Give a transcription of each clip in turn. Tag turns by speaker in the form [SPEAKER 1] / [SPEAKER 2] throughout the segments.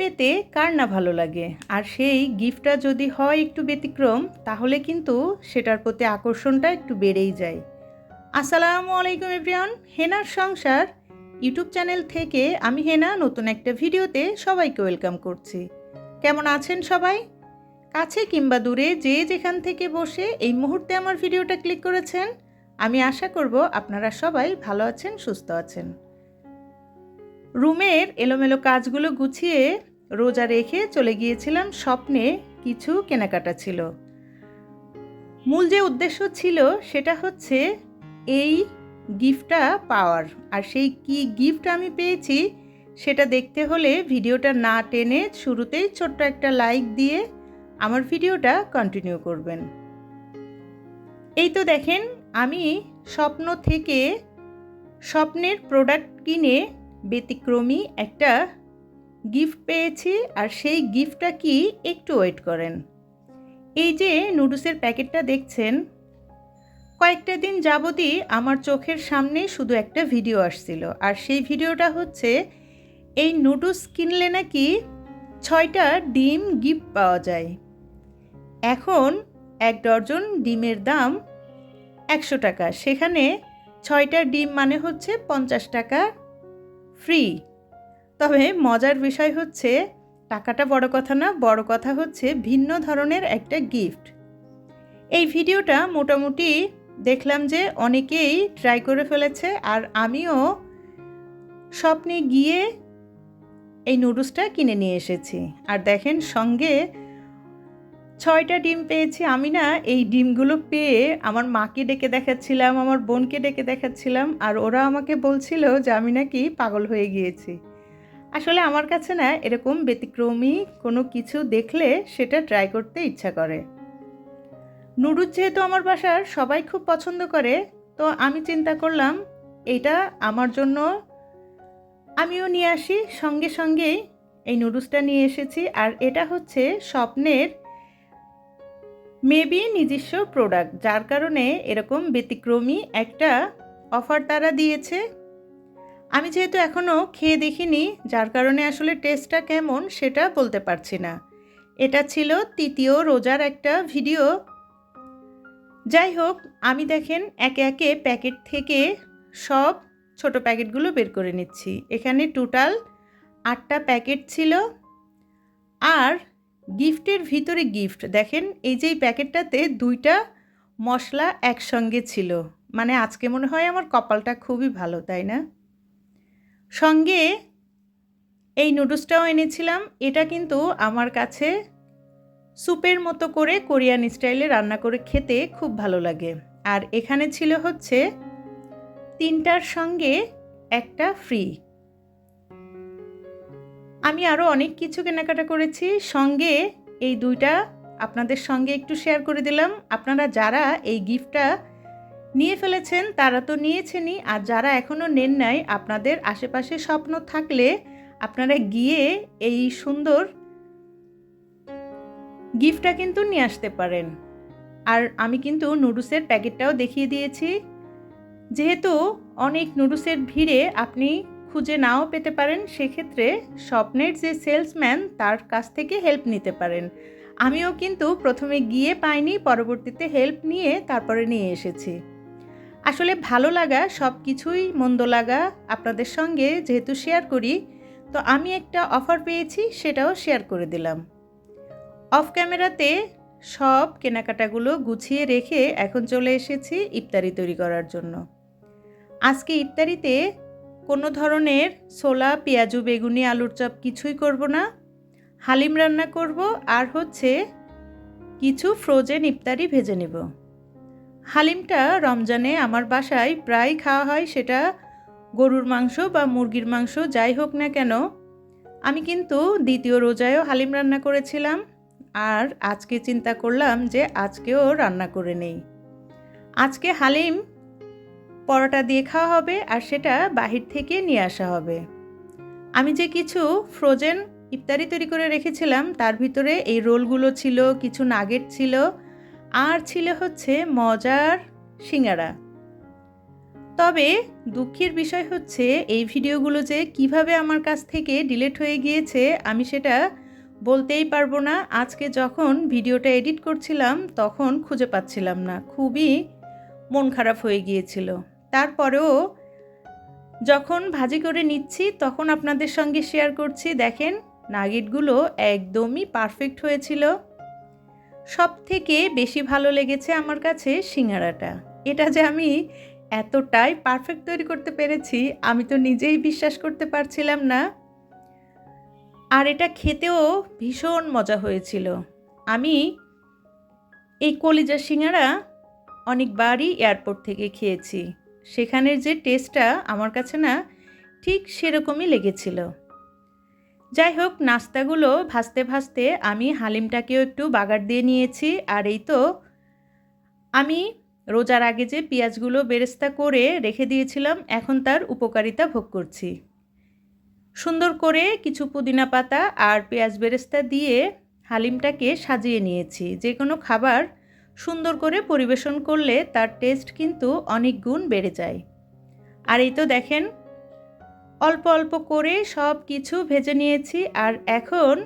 [SPEAKER 1] পেতে কার না ভালো লাগে, আর সেই গিফটটা যদি হয় একটু ব্যতিক্রম তাহলে কিন্তু সেটার প্রতি আকর্ষণটা একটু বেড়েই যায়। আসসালামু আলাইকুম এভরিওয়ান, হেনার সংসার ইউটিউব চ্যানেল থেকে আমি হেনা নতুন একটা ভিডিওতে সবাইকে ওয়েলকাম করছি। কেমন আছেন সবাই? কাছে কিংবা দূরে যে যেখান থেকে বসে এই মুহূর্তে আমার ভিডিওটা ক্লিক করেছেন, আমি আশা করব আপনারা সবাই ভালো আছেন, সুস্থ আছেন। রুমের এলোমেলো কাজগুলো গুছিয়ে রোজা রেখে চলে গিয়েছিলাম স্বপ্নে। কিছু কেনাকাটা ছিল। মূল যে উদ্দেশ্য ছিল সেটা হচ্ছে এই গিফটটা পাওয়ার, আর সেই কি গিফট আমি পেয়েছি সেটা দেখতে হলে ভিডিওটা না টেনে শুরুতেই ছোট্ট একটা লাইক দিয়ে আমার ভিডিওটা কন্টিনিউ করবেন। এই তো দেখেন, আমি স্বপ্ন থেকে স্বপ্নের প্রোডাক্ট কিনে ব্যতিক্রমী একটা গিফট পেয়েছি। আর সেই গিফটটা কি, একটু ওয়েট করেন। এই যে নুডলসের প্যাকেটটা দেখছেন, কয়েকটা দিন যাবতই আমার চোখের সামনে শুধু একটা ভিডিও আসছিল, আর সেই ভিডিওটা হচ্ছে এই নুডলস কিনলে নাকি 6টা ডিম গিফট পাওয়া যায়। এখন 1 ডজন ডিমের দাম 100 টাকা, সেখানে 6টা ডিম মানে হচ্ছে 50 টাকা ফ্রি। তবে মজার বিষয় হচ্ছে টাকাটা বড় কথা না, বড় কথা হচ্ছে ভিন্ন ধরনের একটা গিফট। এই ভিডিওটা মোটামুটি দেখলাম যে অনেকেই ট্রাই করে ফেলেছে, আর আমিও স্বপ্নে গিয়ে এই নুডলসটা কিনে নিয়ে এসেছি। আর দেখেন, সঙ্গে 6টা ডিম পেয়েছি। আমি না এই ডিমগুলো পেয়ে আমার মাকে ডেকে দেখাচ্ছিলাম, আমার বোনকে ডেকে দেখাচ্ছিলাম, আর ওরা আমাকে বলছিল যে আমি নাকি পাগল হয়ে গিয়েছি। আসলে আমার কাছে না এরকম ব্যতিক্রমী কোনো কিছু দেখলে সেটা ট্রাই করতে ইচ্ছা করে। নুডলস যেহেতু আমার বাসার সবাই খুব পছন্দ করে, তো আমি চিন্তা করলাম এইটা আমার জন্য আমিও নিয়ে আসি। সঙ্গে সঙ্গেই এই নুডলসটা নিয়ে এসেছি। আর এটা হচ্ছে স্বপ্নের মেবি নিজস্ব প্রোডাক্ট, যার কারণে এরকম ব্যতিক্রমী একটা অফার তারা দিয়েছে। আমি যেহেতু এখনও খেয়ে দেখিনি, যার কারণে আসলে টেস্টটা কেমন সেটা বলতে পারছি না। এটা ছিল তৃতীয় রোজার একটা ভিডিও। যাই হোক, আমি দেখেন একে একে প্যাকেট থেকে সব ছোট প্যাকেটগুলো বের করে নিচ্ছি। এখানে টোটাল 8টা প্যাকেট ছিল। আর গিফটের ভিতরে গিফট দেখেন, এই যে প্যাকেটটাতে 2টা মশলা একসঙ্গে ছিল। মানে আজকে মনে হয় আমার কপালটা খুবই ভালো, তাই না? সঙ্গে এই নুডলসটাও এনেছিলাম। এটা কিন্তু আমার কাছে স্যুপের মতো করে কোরিয়ান স্টাইলে রান্না করে খেতে খুব ভালো লাগে। আর এখানে ছিল হচ্ছে 3টার সঙ্গে একটা ফ্রি। আমি আরও অনেক কিছু কেনাকাটা করেছি, সঙ্গে এই 2টা আপনাদের সঙ্গে একটু শেয়ার করে দিলাম। আপনারা যারা এই গিফটটা নিয়ে ফেলেছেন তারা তো নিয়েছেনই, আর যারা এখনও নেন নাই, আপনাদের আশেপাশে স্বপ্ন থাকলে আপনারা গিয়ে এই সুন্দর গিফটটা কিন্তু নিয়ে আসতে পারেন। আর আমি কিন্তু নুডলসের প্যাকেটটাও দেখিয়ে দিয়েছি। যেহেতু অনেক নুডলসের ভিড়ে আপনি খুঁজে নাও পেতে পারেন, সেক্ষেত্রে স্বপ্নের যে সেলসম্যান তার কাছ থেকে হেল্প নিতে পারেন। আমিও কিন্তু প্রথমে গিয়ে পাইনি, পরবর্তীতে হেল্প নিয়ে তারপরে নিয়ে এসেছি। আসলে ভালো লাগা সব কিছুই মন্দ লাগা আপনাদের সঙ্গে যেহেতু শেয়ার করি, তো আমি একটা অফার পেয়েছি সেটাও শেয়ার করে দিলাম। অফ ক্যামেরাতে সব কেনাকাটাগুলো গুছিয়ে রেখে এখন চলে এসেছি ইফতারি তৈরি করার জন্য। আজকে ইফতারিতে কোনো ধরনের ছোলা, পেঁয়াজু, বেগুনি, আলুর চপ কিছুই করব না। হালিম রান্না করব, আর হচ্ছে কিছু ফ্রোজেন ইফতারি ভেজে নেব। হালিমটা রমজানে আমার বাসায় প্রায় খাওয়া হয়, সেটা গরুর মাংস বা মুরগির মাংস যাই হোক না কেন। আমি কিন্তু দ্বিতীয় রোজায়ও হালিম রান্না করেছিলাম, আর আজকে চিন্তা করলাম যে আজকেও রান্না করে নেই। আজকে হালিম পরোটা দিয়ে খাওয়া হবে, আর সেটা বাহির থেকে নিয়ে আসা হবে। আমি যে কিছু ফ্রোজেন ইফতারি তৈরি করে রেখেছিলাম তার ভিতরে এই রোলগুলো ছিল, কিছু নাগেট ছিল, আর ছিল হচ্ছে মজার সিঙ্গারা। তবে দুঃখের বিষয় হচ্ছে এই ভিডিওগুলো যে কিভাবে আমার কাছ থেকে ডিলিট হয়ে গিয়েছে আমি সেটা বলতেই পারবো না। আজকে যখন ভিডিওটা এডিট করছিলাম তখন খুঁজে পাচ্ছিলাম না, খুবই মন খারাপ হয়ে গিয়েছিল। তারপরেও যখন ভাজি করে নিচ্ছি তখন আপনাদের সঙ্গে শেয়ার করছি। দেখেন নাগেটগুলো একদমই পারফেক্ট হয়েছিল। সব থেকে বেশি ভালো লেগেছে আমার কাছে সিঙ্গারাটা। এটা যে আমি এতটাই পারফেক্ট তৈরি করতে পেরেছি আমি তো নিজেই বিশ্বাস করতে পারছিলাম না। আর এটা খেতেও ভীষণ মজা হয়েছিল। আমি এই কলিজা সিঙ্গারা অনেকবারই এয়ারপোর্ট থেকে খেয়েছি, সেখানের যে টেস্টটা আমার কাছে না ঠিক সেরকমই লেগেছিল। যাই হোক, নাস্তাগুলো ভাজতে ভাজতে আমি হালিমটাকেও একটু বাগার দিয়ে নিয়েছি। আর এই তো আমি রোজার আগে যে পেঁয়াজগুলো বেরেস্তা করে রেখে দিয়েছিলাম এখন তার উপকারিতা ভোগ করছি। সুন্দর করে কিছু পুদিনা পাতা আর পেঁয়াজ বেরেস্তা দিয়ে হালিমটাকে সাজিয়ে নিয়েছি। যে কোনো খাবার সুন্দর করে পরিবেশন করলে তার টেস্ট কিন্তু অনেক গুণ বেড়ে যায়। আর এই তো দেখেন অল্প অল্প করে সব কিছু ভেজে নিয়েছি। আর এখন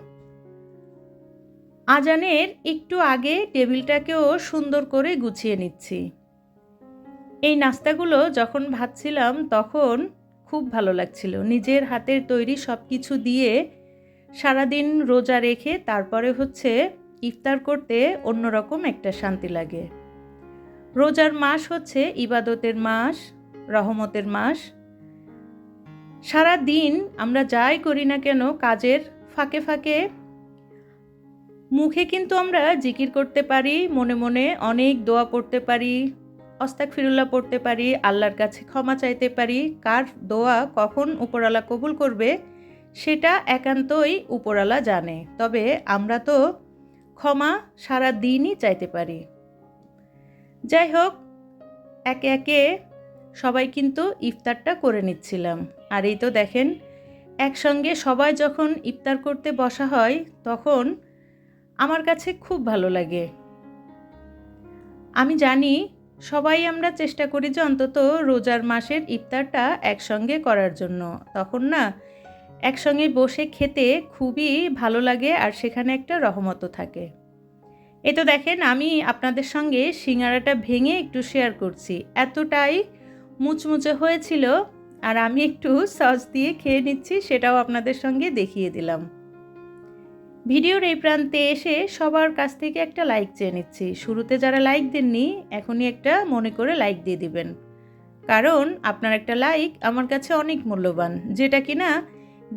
[SPEAKER 1] আজানের একটু আগে টেবিলটাকেও সুন্দর করে গুছিয়ে নিচ্ছি। এই নাস্তাগুলো যখন ভাজছিলাম তখন খুব ভালো লাগছিল। নিজের হাতের তৈরি সব কিছু দিয়ে সারাদিন রোজা রেখে তারপরে হচ্ছে ইফতার করতে অন্যরকম একটা শান্তি লাগে। রোজার মাস হচ্ছে ইবাদতের মাস, রহমতের মাস। সারা দিন আমরা যাই করি না কেন কাজের ফাঁকে ফাঁকে মুখে কিন্তু আমরা জিকির করতে পারি, মনে মনে অনেক দোয়া পড়তে পারি, আস্তাগফিরুল্লাহ পড়তে পারি, আল্লাহর কাছে ক্ষমা চাইতে পারি। কার দোয়া কখন উপরওয়ালা কবুল করবে সেটা একান্তই উপরওয়ালা জানে। তবে আমরা তো ক্ষমা সারা দিনই চাইতে পারি। যাই হোক, একে একে সবাই কিন্তু ইফতারটা করে নিচ্ছিলাম। আর এই তো দেখেন একসঙ্গে সবাই যখন ইফতার করতে বসা হয় তখন আমার কাছে খুব ভালো লাগে। আমি জানি সবাই আমরা চেষ্টা করি যে অন্তত রোজার মাসের ইফতারটা একসঙ্গে করার জন্য। তখন না একসঙ্গে বসে খেতে খুবই ভালো লাগে আর সেখানে একটা রহমতও থাকে। এই তো দেখেন আমি আপনাদের সঙ্গে সিঙ্গারাটা ভেঙে একটু শেয়ার করছি। এতটাই মুচমুচে হয়েছিল আর আমি একটু সস দিয়ে খেয়ে নিচ্ছি, সেটাও আপনাদের সঙ্গে দেখিয়ে দিলাম। ভিডিওর এই প্রান্তে এসে সবার কাছ থেকে একটা লাইক চেয়ে নিচ্ছি। শুরুতে যারা লাইক দেননি এখনই একটা মনে করে লাইক দিয়ে দিবেন, কারণ আপনার একটা লাইক আমার কাছে অনেক মূল্যবান, যেটা কিনা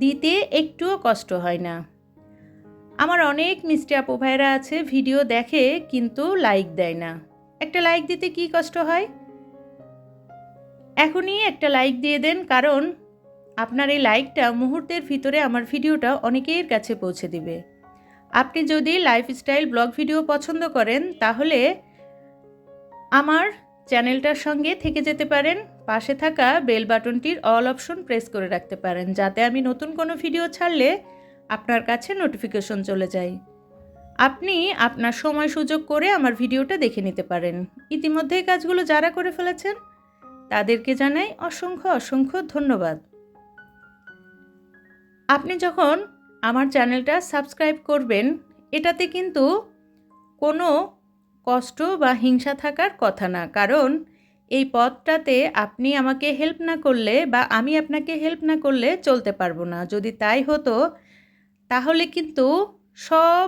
[SPEAKER 1] দিতে একটুও কষ্ট হয় না। আমার অনেক মিষ্টি আপু ভাইরা আছে ভিডিও দেখে কিন্তু লাইক দেয় না। একটা লাইক দিতে কি কষ্ট হয়? এখনই একটা লাইক দিয়ে দেন, কারণ আপনার এই লাইকটা মুহূর্তের ভিতরে আমার ভিডিওটা অনেকের কাছে পৌঁছে দিবে। আপনি যদি লাইফস্টাইল ব্লগ ভিডিও পছন্দ করেন তাহলে আমার চ্যানেলটার সঙ্গে থেকে যেতে পারেন। পাশে থাকা বেল বাটনটির অল অপশন প্রেস করে রাখতে পারেন, যাতে আমি নতুন কোনো ভিডিও ছাড়লে আপনার কাছে নোটিফিকেশন চলে যায়। আপনি আপনার সময় সুযোগ করে আমার ভিডিওটা দেখে নিতে পারেন। ইতিমধ্যে এই কাজগুলো যারা করে ফেলেছেন তাদেরকে জানাই অসংখ্য অসংখ্য ধন্যবাদ। আপনি যখন আমার চ্যানেলটা সাবস্ক্রাইব করবেন এটাতে কিন্তু কোনো কষ্ট বা হিংসা থাকার কথা না, কারণ এই পথটাতে আপনি আমাকে হেল্প না করলে বা আমি আপনাকে হেল্প না করলে চলতে পারবো না। যদি তাই হতো তাহলে কিন্তু সব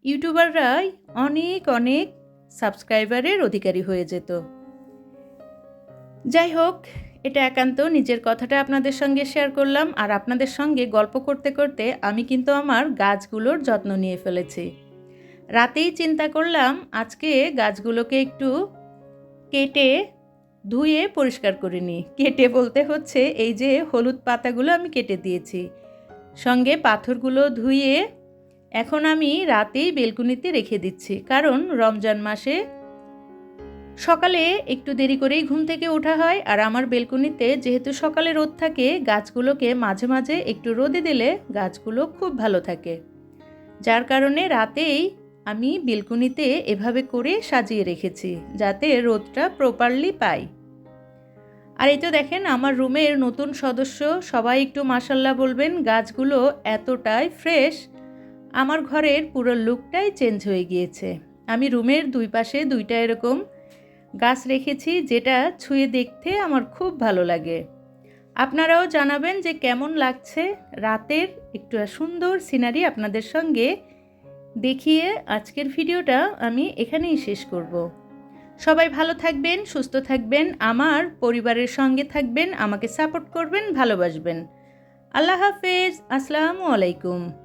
[SPEAKER 1] ইউটিউবাররাই অনেক অনেক সাবস্ক্রাইবারের অধিকারী হয়ে যেত। যাই হোক, এটা একান্ত নিজের কথাটা আপনাদের সঙ্গে শেয়ার করলাম। আর আপনাদের সঙ্গে গল্প করতে করতে আমি কিন্তু আমার গাছগুলোর যত্ন নিয়ে ফেলেছি। রাতেই চিন্তা করলাম আজকে গাছগুলোকে একটু কেটে ধুয়ে পরিষ্কার করে নিই। কেটে বলতে হচ্ছে এই যে হলুদ পাতাগুলো আমি কেটে দিয়েছি, সঙ্গে পাথরগুলো ধুয়ে এখন আমি রাতেই বেলকুনিতে রেখে দিচ্ছি। কারণ রমজান মাসে সকালে একটু দেরি করেই ঘুম থেকে ওঠা হয়, আর আমার বেলকুনিতে যেহেতু সকালে রোদ থাকে গাছগুলোকে মাঝে মাঝে একটু রোদে দিলে গাছগুলো খুব ভালো থাকে। যার কারণে রাতেই আমি বেলকুনিতে এভাবে করে সাজিয়ে রেখেছি যাতে রোদটা প্রপারলি পাই। আর এই তো দেখেন আমার রুমের নতুন সদস্য, সবাই একটু মাশাল্লাহ বলবেন। গাছগুলো এতটাই ফ্রেশ, আমার ঘরের পুরো লুকটাই চেঞ্জ হয়ে গিয়েছে। আমি রুমের দুই পাশে দুইটা এরকম গাছ রেখেছি, যেটা ছুঁয়ে দেখতে আমার খুব ভালো লাগে। আপনারাও জানাবেন যে কেমন লাগছে। রাতের একটু সুন্দর সিনারি আপনাদের সঙ্গে দেখিয়ে আজকের ভিডিওটা আমি এখানেই শেষ করব। সবাই ভালো থাকবেন, সুস্থ থাকবেন, আমার পরিবারের সঙ্গে থাকবেন, আমাকে সাপোর্ট করবেন, ভালোবাসবেন। আল্লাহ হাফেজ, আসসালামু আলাইকুম।